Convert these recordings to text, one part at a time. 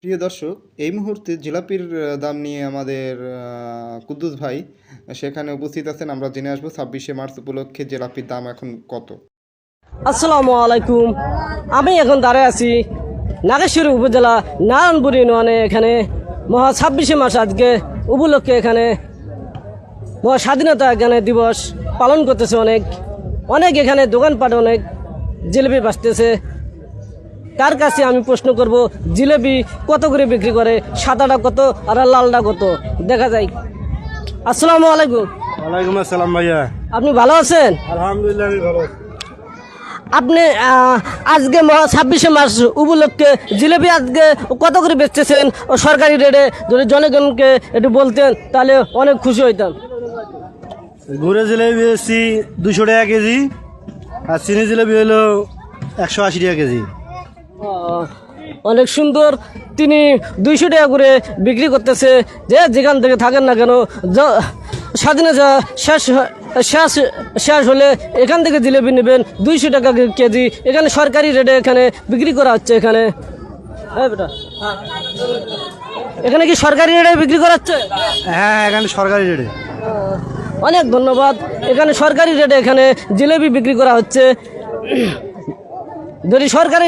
প্রিয় দর্শক, এই মুহূর্তে জিলাপির দাম নিয়ে আমাদের কুদ্দুস ভাই সেখানে উপস্থিত আছেন। আমরা জেনে আসবো 26শে মার্চ উপলক্ষে জিলাপির দাম এখন কত। আসসালামু আলাইকুম। আমি এখন দাঁড়িয়ে আছি নাগেশ্বরী উপজেলা নারায়ণপুর ইউনিয়নে। এখানে মহা 26শে মার্চ আজকে উপলক্ষে এখানে মহা স্বাধীনতা এখানে দিবস পালন করতেছে। অনেক এখানে দোকানপাট অনেক জিলিপি বাঁচতেছে। তার কাছে আমি প্রশ্ন করব, জিলিপি কত করে বিক্রি করে? সাদাটা কত আর লালটা কত? দেখা যায়। আসসালামু আলাইকুম। ওয়ালাইকুম আসসালাম ভাইয়া। আপনি ভালো আছেন? আলহামদুলিল্লাহ আমি ভালো। আপনি আজকে 26শে মার্চ উপলক্ষে জিলিপি আজকে কত করে বেচতেছেন সরকারি রেটে? যদি জনগণকে একটু বলতেন তাহলে অনেক খুশি হইতাম। গুড়ের জিলেবি বেশি 200 টাকা কেজি, আর চিনি জিলেবি হলো 180 টাকা কেজি। অনেক সুন্দর। তিনি 200 টাকা করে বিক্রি করতেছে। যেখান থেকে থাকেন না কেন, স্বাধীনতা শেষ হলে এখান থেকে জিলেপি নেবেন 200 টাকা কেজি। এখানে সরকারি রেটে এখানে বিক্রি করা হচ্ছে। এখানে এখানে কি সরকারি রেটে বিক্রি করা হচ্ছে? হ্যাঁ, এখানে সরকারি রেটে। অনেক ধন্যবাদ। এখানে সরকারি রেটে এখানে জিলেপি বিক্রি করা হচ্ছে। যদি সরকারি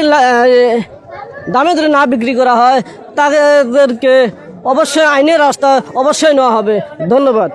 দামে যদি না বিক্রি করা হয় তাদেরকে অবশ্যই আইনের রাস্তা অবশ্যই নেওয়া হবে। ধন্যবাদ।